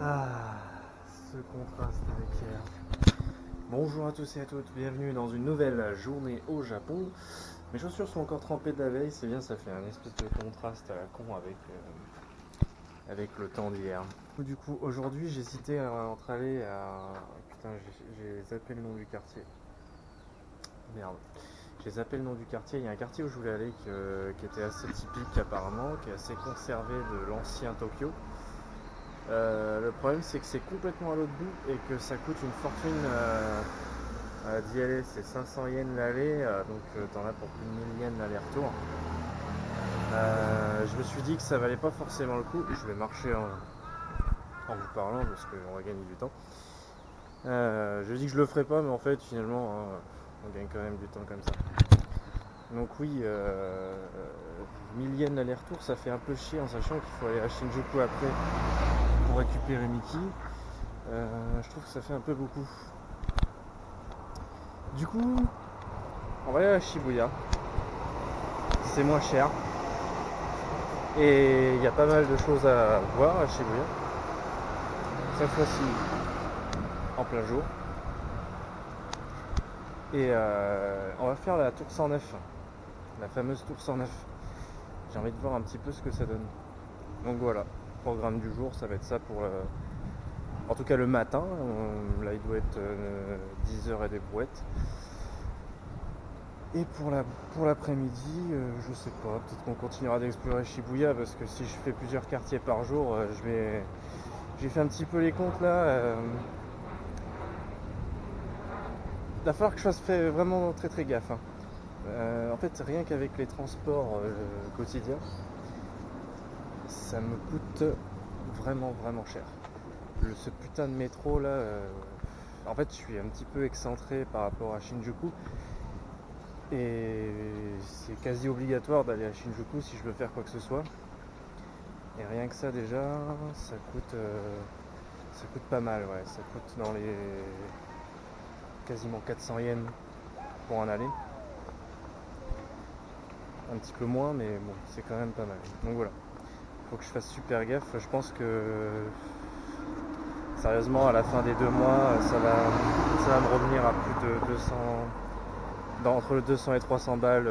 Ah, ce contraste avec hier. Bonjour à tous et à toutes, bienvenue dans une nouvelle journée au Japon. Mes chaussures sont encore trempées de la veille, c'est bien, ça fait un espèce de contraste à la con avec le temps d'hier. Du coup, aujourd'hui, j'hésitais entre aller à... Putain, j'ai zappé le nom du quartier. Merde. J'ai zappé le nom du quartier. Il y a un quartier où je voulais aller qui était assez typique apparemment, qui est assez conservé de l'ancien Tokyo. Le problème c'est que c'est complètement à l'autre bout et que ça coûte une fortune d'y aller. C'est 500 yens l'aller, donc t'en as pour plus de 1000 yens l'aller-retour. Je me suis dit que ça valait pas forcément le coup. Je vais marcher en vous parlant parce qu'on va gagner du temps. Je dis que je le ferai pas, mais en fait finalement on gagne quand même du temps comme ça. Donc oui, 1000 yens l'aller-retour, ça fait un peu chier en sachant qu'il faut aller à Shinjuku après pour récupérer Mickey. Je trouve que ça fait un peu beaucoup. Du coup, on va aller à Shibuya. C'est moins cher. Et il y a pas mal de choses à voir à Shibuya. Cette fois-ci, en plein jour. Et on va faire la tour 109. La fameuse tour 109. J'ai envie de voir un petit peu ce que ça donne. Donc voilà, programme du jour, ça va être ça pour... en tout cas le matin. Là, il doit être 10h et des brouettes. Et pour l'après-midi, je sais pas, peut-être qu'on continuera d'explorer Shibuya parce que si je fais plusieurs quartiers par jour, j'ai fait un petit peu les comptes là. Il va falloir que je fasse vraiment très très gaffe. En fait, rien qu'avec les transports quotidiens, ça me coûte vraiment vraiment cher. Ce putain de métro là, en fait, je suis un petit peu excentré par rapport à Shinjuku. Et c'est quasi obligatoire d'aller à Shinjuku si je veux faire quoi que ce soit. Et rien que ça déjà, ça coûte pas mal, ouais. Ça coûte dans les quasiment 400 yens pour en aller. Un petit peu moins, mais bon, c'est quand même pas mal. Donc voilà, faut que je fasse super gaffe. Je pense que sérieusement, à la fin des 2 mois, ça va me revenir à plus de 200, entre le 200 et 300 balles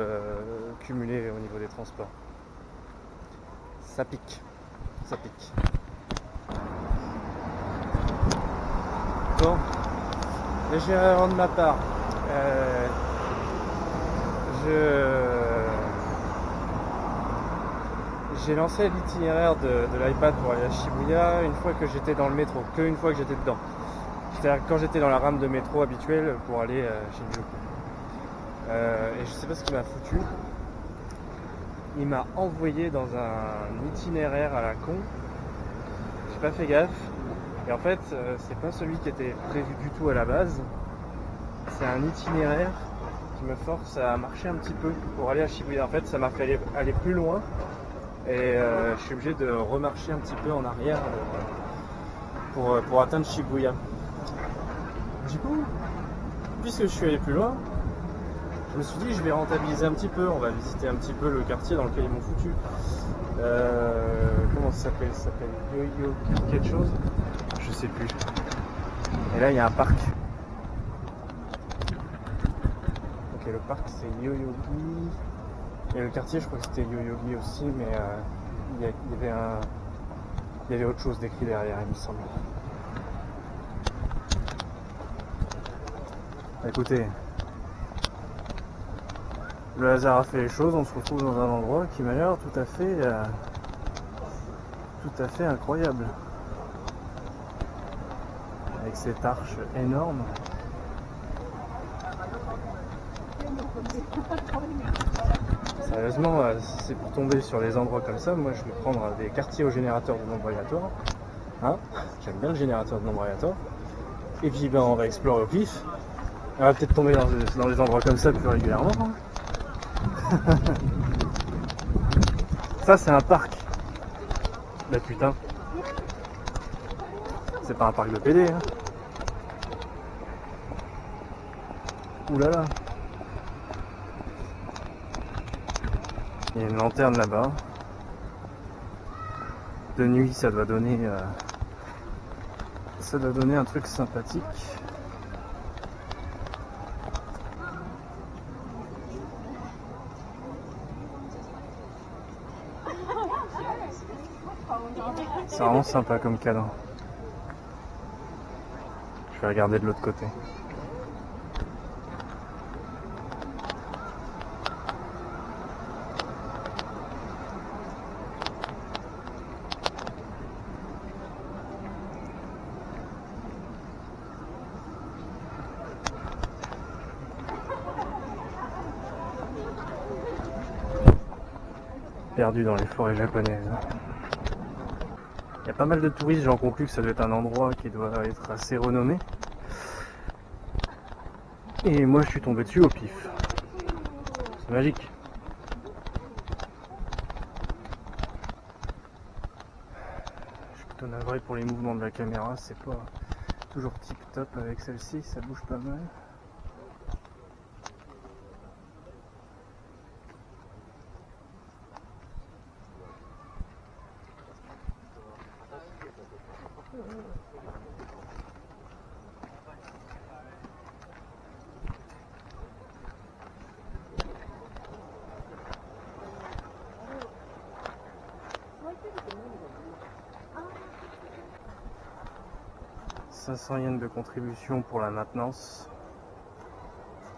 cumulées au niveau des transports. Ça pique, ça pique. Bon, légère erreur de ma part. J'ai lancé l'itinéraire de l'iPad pour aller à Shibuya une fois que j'étais dans le métro, qu'une fois que j'étais dedans. C'est-à-dire quand j'étais dans la rame de métro habituelle pour aller à Shinjuku. Et je sais pas ce qu'il m'a foutu. Il m'a envoyé dans un itinéraire à la con. J'ai pas fait gaffe. Et en fait, c'est pas celui qui était prévu du tout à la base. C'est un itinéraire qui me force à marcher un petit peu pour aller à Shibuya. En fait, ça m'a fait aller plus loin. Et je suis obligé de remarcher un petit peu en arrière pour atteindre Shibuya. Du coup, puisque je suis allé plus loin, je me suis dit je vais rentabiliser un petit peu, on va visiter un petit peu le quartier dans lequel ils m'ont foutu. Comment ça s'appelle? Ça s'appelle Yo-Yo quelque chose? Je sais plus. Et là il y a un parc. Ok, le parc c'est Yoyogi. Et le quartier je crois que c'était Yoyogi aussi, mais il y avait autre chose d'écrit derrière il me semble. Écoutez, le hasard a fait les choses, on se retrouve dans un endroit qui m'a l'air tout à fait incroyable. Avec cette arche énorme. Sérieusement, si c'est pour tomber sur des endroits comme ça, moi je vais prendre des quartiers au générateur de nombre aléatoire. Hein, j'aime bien le générateur de nombre aléatoire. Et puis ben, on va explorer au pif. On va peut-être tomber dans des endroits comme ça plus régulièrement. Ça c'est un parc. Bah putain. C'est pas un parc de PD. Hein. Oulala. Il y a une lanterne là-bas. De nuit ça doit donner Ça doit donner un truc sympathique. C'est vraiment sympa comme cadre. Je vais regarder de l'autre côté. Perdu dans les forêts japonaises. Il y a pas mal de touristes, j'en conclus que ça doit être un endroit qui doit être assez renommé. Et moi je suis tombé dessus au pif. C'est magique. Je suis plutôt navré pour les mouvements de la caméra, c'est pas toujours tip top avec celle-ci, ça bouge pas mal. « 500 yens de contribution pour la maintenance,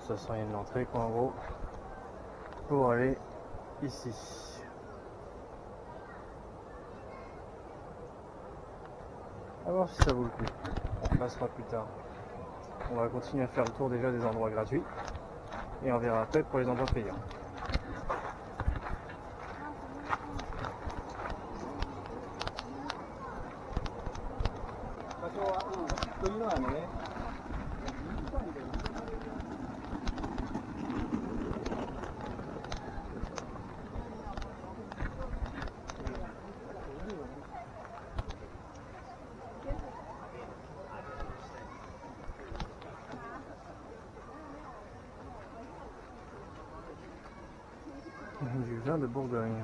500 yens l'entrée quoi en gros, pour aller ici. À voir si ça vaut le coup, on passera plus tard. On va continuer à faire le tour déjà des endroits gratuits et on verra après pour les endroits payants. Du vin de Bourgogne.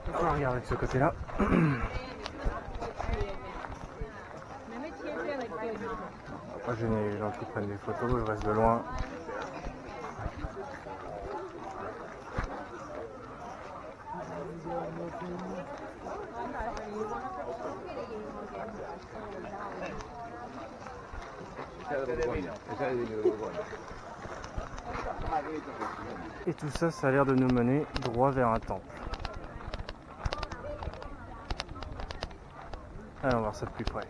On va regarder de ce côté-là. Pas gêné les gens qui prennent des photos, je reste de loin. Et tout ça, ça a l'air de nous mener droit vers un temple. Allez, on va voir ça de plus près.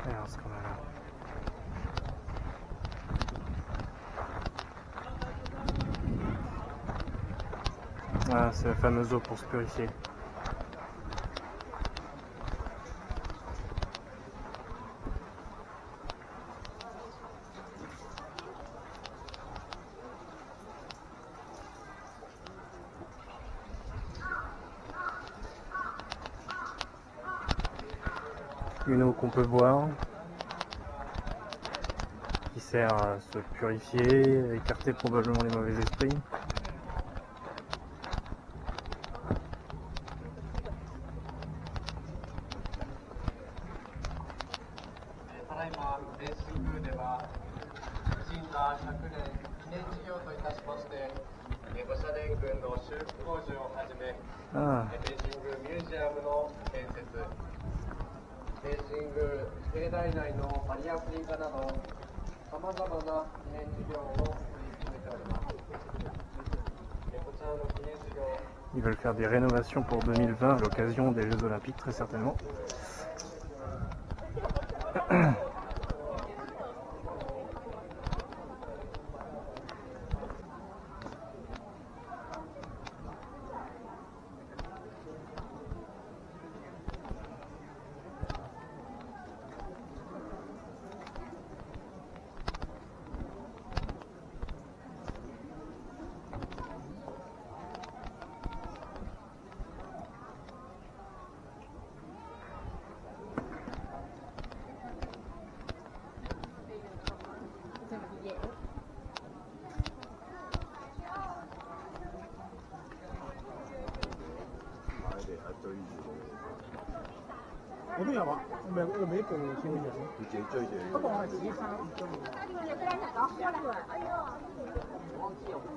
Alors, ce qu'on a là. Ah, c'est la fameuse eau pour se purifier. Une eau qu'on peut boire, qui sert à se purifier, à écarter probablement les mauvais esprits. Ah. Ils veulent faire des rénovations pour 2020 à l'occasion des Jeux Olympiques, très certainement. 知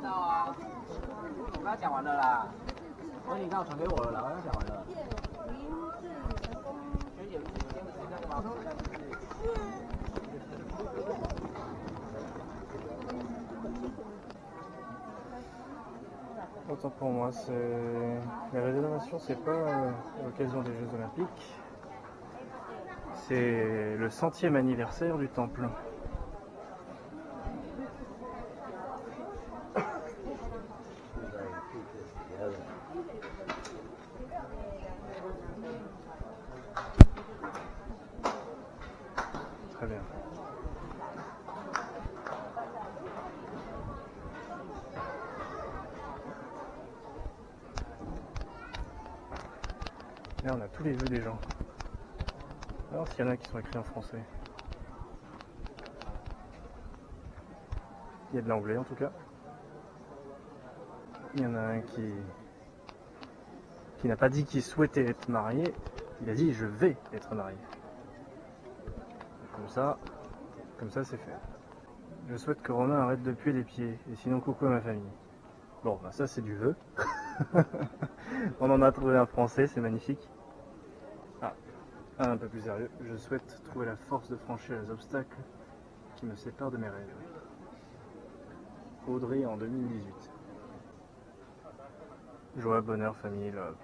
道啊，我刚刚讲完了啦。我你刚传给我了啦，我刚讲完了。学姐，今天不是那个吗？Autant pour moi, les rénovations, c'est pas à l'occasion des Jeux Olympiques, c'est le 100e anniversaire du temple. Très bien. Là, on a tous les vœux des gens. Alors, s'il y en a qui sont écrits en français. Il y a de l'anglais en tout cas. Il y en a un qui n'a pas dit qu'il souhaitait être marié, il a dit je vais être marié. Comme ça c'est fait. Je souhaite que Romain arrête de puer les pieds, et sinon coucou à ma famille. Bon, bah ça c'est du vœu. On en a trouvé un français, c'est magnifique. Ah, un peu plus sérieux. Je souhaite trouver la force de franchir les obstacles qui me séparent de mes rêves. Audrey en 2018. Joie, bonheur, famille, love.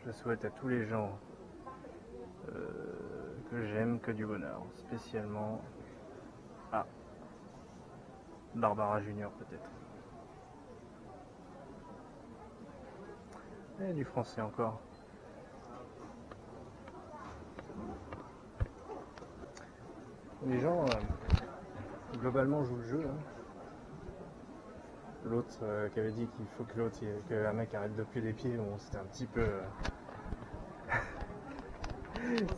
Je souhaite à tous les gens que j'aime que du bonheur, spécialement à Barbara Junior peut-être. Et du français encore. Les gens globalement jouent le jeu. Hein. L'autre qui avait dit qu'il faut qu'un mec arrête de puer des pieds, bon, c'était un petit peu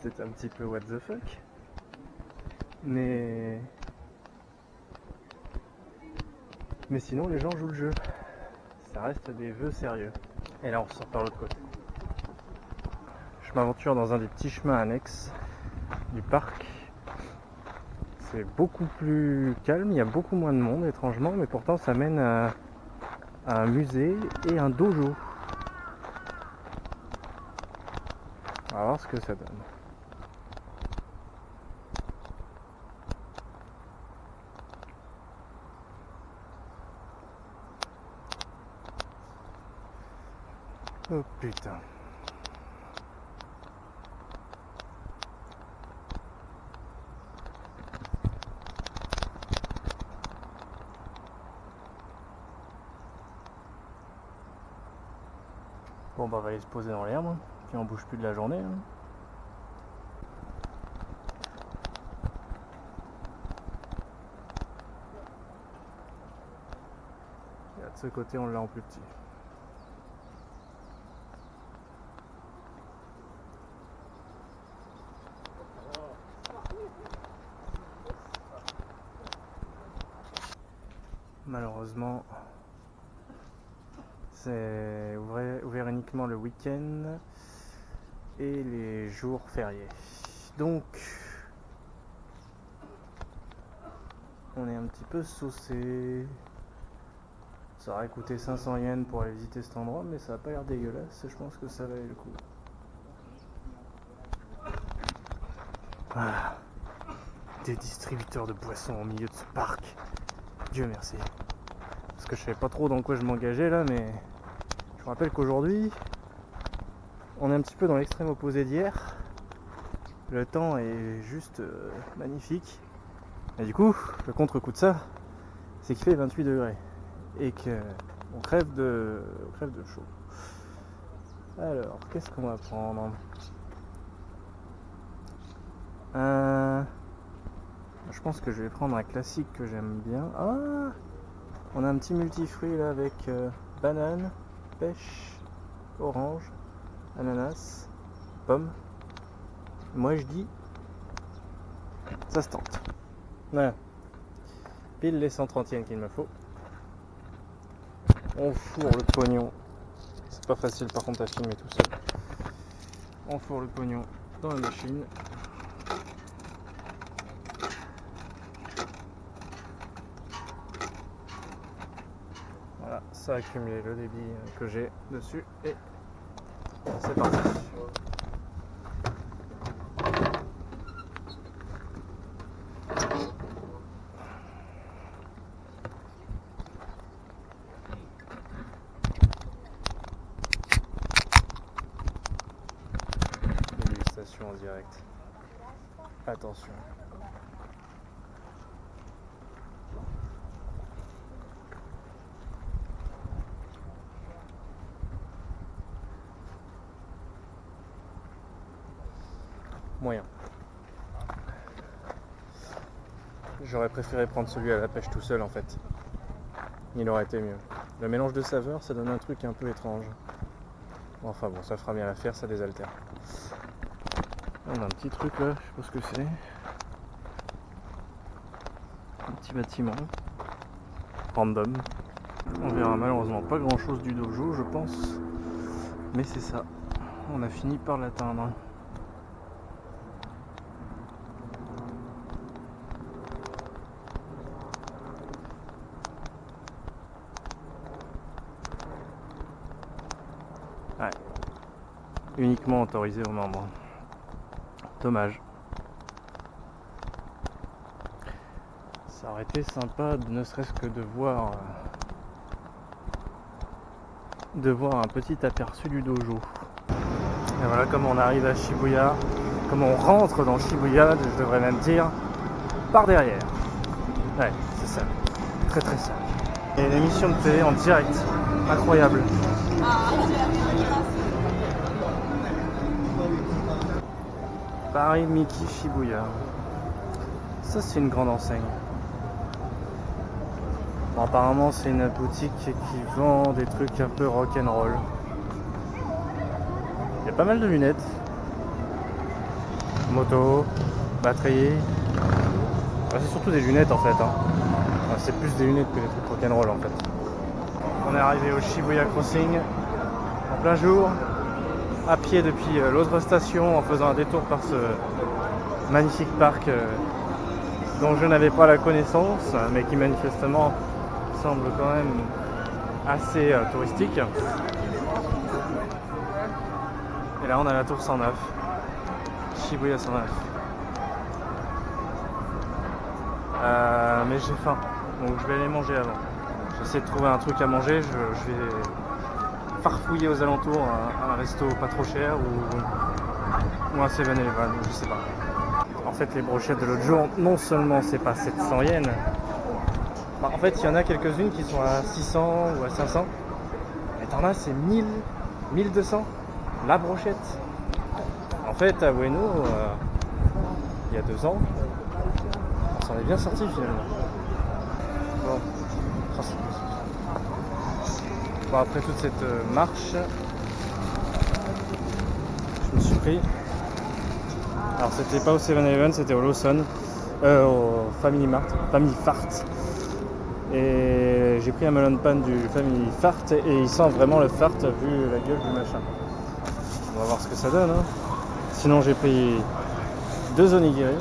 c'était un petit peu what the fuck, mais sinon les gens jouent le jeu, ça reste des vœux sérieux. Et là on sort par l'autre côté. Je m'aventure dans un des petits chemins annexes du parc. C'est beaucoup plus calme, il y a beaucoup moins de monde étrangement, mais pourtant ça mène à un musée et un dojo. On va voir ce que ça donne. Oh putain. Bon bah on va aller se poser dans l'herbe, puis on bouge plus de la journée. Hein. Et là, de ce côté on l'a en plus petit. Malheureusement, c'est ouvert uniquement le week-end et les jours fériés. Donc, on est un petit peu saucé. Ça aurait coûté 500 yens pour aller visiter cet endroit, mais ça n'a pas l'air dégueulasse. Je pense que ça valait le coup. Ah, des distributeurs de boissons au milieu de ce parc. Dieu merci. Parce que je savais pas trop dans quoi je m'engageais là, mais je me rappelle qu'aujourd'hui, on est un petit peu dans l'extrême opposé d'hier. Le temps est juste magnifique. Et du coup, le contre-coup de ça, c'est qu'il fait 28 degrés. Et qu'on crève de chaud. Alors, qu'est-ce qu'on va prendre ? Je pense que je vais prendre un classique que j'aime bien. Ah, on a un petit multifruit là avec banane, pêche, orange, ananas, pomme. Moi je dis, ça se tente. Voilà. Pile les 130 yens qu'il me faut. On fourre le pognon. C'est pas facile par contre à filmer tout seul. on fourre le pognon dans la machine. Voilà, ça a accumulé le débit que j'ai dessus et c'est parti. Dégustation en direct. Attention. Moyen. J'aurais préféré prendre celui à la pêche tout seul en fait. Il aurait été mieux. Le mélange de saveurs, ça donne un truc un peu étrange. Enfin bon, ça fera bien l'affaire, ça désaltère. On a un petit truc là, je sais pas ce que c'est. Un petit bâtiment. Random. On verra malheureusement pas grand chose du dojo, je pense. Mais c'est ça. On a fini par l'atteindre. Ouais. Uniquement autorisé aux membres. Dommage. Ça aurait été sympa, ne serait-ce que de voir un petit aperçu du dojo. Et voilà comme on arrive à Shibuya, comme on rentre dans Shibuya, je devrais même dire, par derrière. Ouais, c'est ça. Très très simple. Et l'émission de télé en direct. Incroyable. Paris Miki Shibuya. Ça c'est une grande enseigne. Bon, apparemment c'est une boutique qui vend des trucs un peu rock'n'roll. Il y a pas mal de lunettes. Moto, batterie. C'est surtout des lunettes en fait. C'est plus des lunettes que des trucs rock'n'roll en fait. On est arrivé au Shibuya Crossing en plein jour, à pied depuis l'autre station en faisant un détour par ce magnifique parc dont je n'avais pas la connaissance, mais qui manifestement semble quand même assez touristique. Et là on a la tour 109, Shibuya 109. Mais j'ai faim, donc je vais aller manger avant. J'essaie de trouver un truc à manger, je vais farfouiller aux alentours un resto pas trop cher ou un 7-Eleven, je sais pas. En fait les brochettes de l'autre jour, non seulement c'est pas 700 yens, en fait il y en a quelques-unes qui sont à 600 ou à 500, mais t'en as c'est 1000, 1200 la brochette. En fait à Ueno, il y a 2 ans, on s'en est bien sorti finalement. Bon, après toute cette marche, je me suis pris. Alors c'était pas au 7-Eleven, c'était au Lawson, au Family Fart. Et j'ai pris un melon pan du Family Fart et il sent vraiment le fart vu la gueule du machin. On va voir ce que ça donne. Sinon j'ai pris 2 onigiri,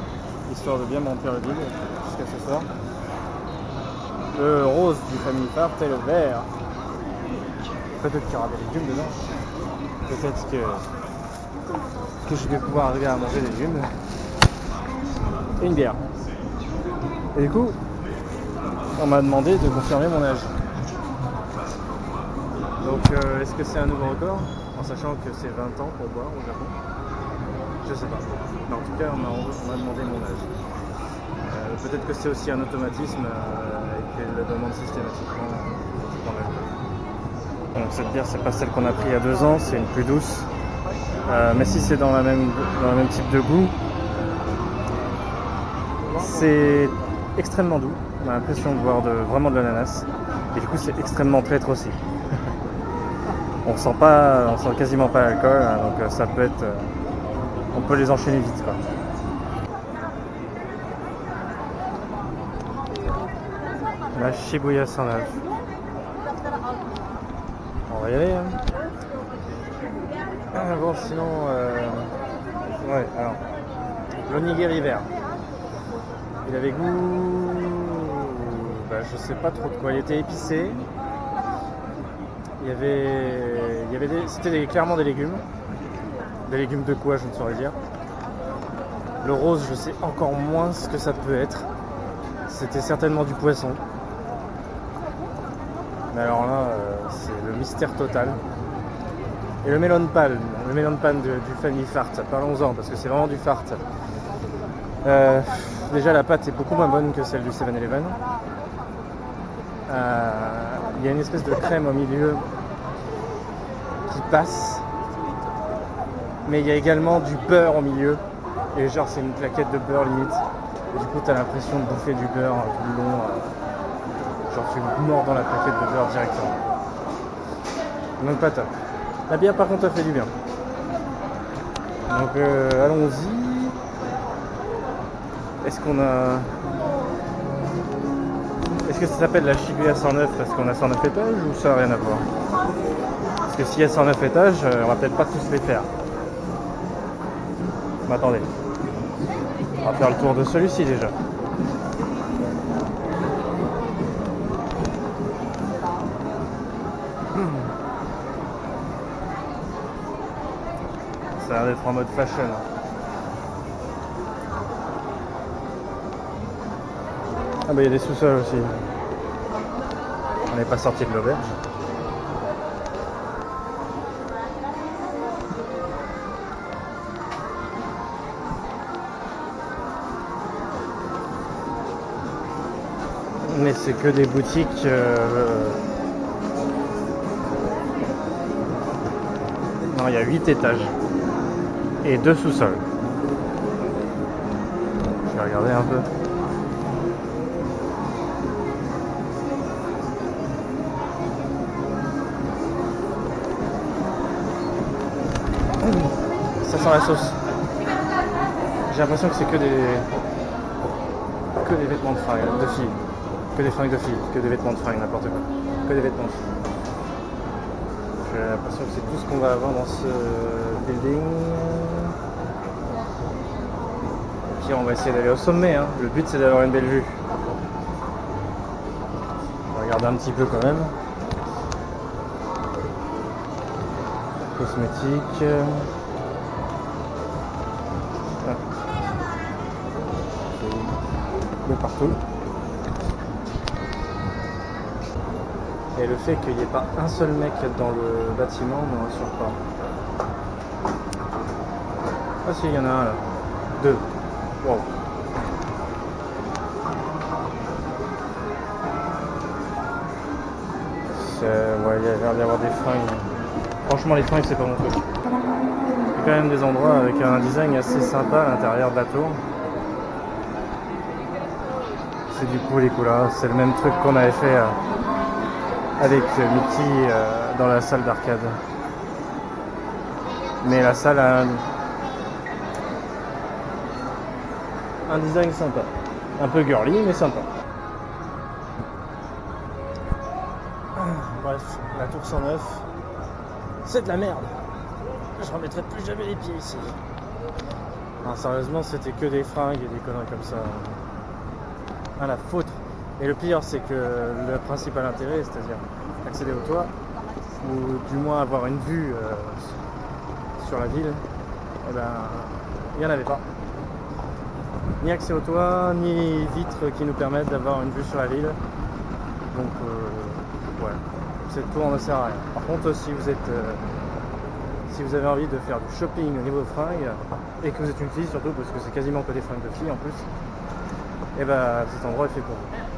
histoire de bien m'emplir le bide jusqu'à ce soir. Le rose du Family Fart et le vert. Peut-être qu'il y aura des légumes dedans. Peut-être que je vais pouvoir arriver à manger des légumes. Et une bière. Et du coup, on m'a demandé de confirmer mon âge. Donc est-ce que c'est un nouveau record? En sachant que c'est 20 ans pour boire au Japon. Je sais pas. Mais en tout cas, on m'a demandé mon âge. Peut-être que c'est aussi un automatisme et qu'elle le demande systématiquement quand je prends l'alcool. Bon, cette bière c'est pas celle qu'on a pris il y a 2 ans, c'est une plus douce. Mais si c'est dans le même type de goût, c'est extrêmement doux. On a l'impression de boire vraiment de l'ananas. Et du coup c'est extrêmement traître aussi. On sent quasiment pas l'alcool, donc ça peut être. On peut les enchaîner vite quoi. La Shibuya 109. On va y aller. Bon, sinon, ouais, alors, l'onigiri vert. Il avait goût, je sais pas trop de quoi. Il était épicé. C'était clairement des légumes. Des légumes de quoi, je ne saurais dire. Le rose, je sais encore moins ce que ça peut être. C'était certainement du poisson. Mais alors là, c'est le mystère total. Et le melon pan du Family Fart, parlons-en, parce que c'est vraiment du fart. Déjà, la pâte est beaucoup moins bonne que celle du 7-Eleven. Il y a une espèce de crème au milieu qui passe. Mais il y a également du beurre au milieu. Et genre, c'est une plaquette de beurre limite. Et du coup, t'as l'impression de bouffer du beurre tout le long. Genre, tu mords dans la plaquette de beurre directement. Donc, pas top. La bière, par contre, a fait du bien. Donc, allons-y. Est-ce que ça s'appelle la Shibuya 109 parce qu'on a 109 étages ou ça n'a rien à voir? Parce que s'il y a 109 étages, on va peut-être pas tous les faire. Mais attendez. On va faire le tour de celui-ci déjà. Ça a l'air d'être en mode fashion. Ah bah il y a des sous-sols aussi. On n'est pas sorti de l'auberge. Mais c'est que des boutiques Non, il y a 8 étages et 2 sous-sols. Je vais regarder un peu. Ça sent la sauce. J'ai l'impression que c'est que des vêtements de filles. Que des fringues de filles, que des vêtements de fringues, n'importe quoi. Que des vêtements de filles. J'ai l'impression que c'est tout ce qu'on va avoir dans ce building. Et puis on va essayer d'aller au sommet. Hein. Le but c'est d'avoir une belle vue. On va regarder un petit peu quand même. Cosmétiques. De partout. Et le fait qu'il n'y ait pas un seul mec dans le bâtiment ne me rassure pas. Ah si, il y en a un là. 2. Wow. Ouais, il y a l'air d'y avoir des fringues. Franchement, les fringues, c'est pas mon truc. Il y a quand même des endroits avec un design assez sympa à l'intérieur de la tour. C'est du Poulicula. C'est le même truc qu'on avait fait avec Mickey dans la salle d'arcade. Mais la salle a un design sympa. Un peu girly, mais sympa. Bref, la tour 109, c'est de la merde. Je remettrai plus jamais les pieds ici. Non, sérieusement, c'était que des fringues et des conneries comme ça. À la faute. Et le pire, c'est que le principal intérêt, c'est-à-dire accéder au toit, ou du moins avoir une vue sur la ville, eh ben, il n'y en avait pas. Ni accès au toit, ni vitres qui nous permettent d'avoir une vue sur la ville. Donc, ouais, cette tour ne sert à rien. Par contre, si vous avez envie de faire du shopping au niveau de fringues, et que vous êtes une fille surtout, parce que c'est quasiment que des fringues de filles en plus, et ben cet endroit est fait pour vous.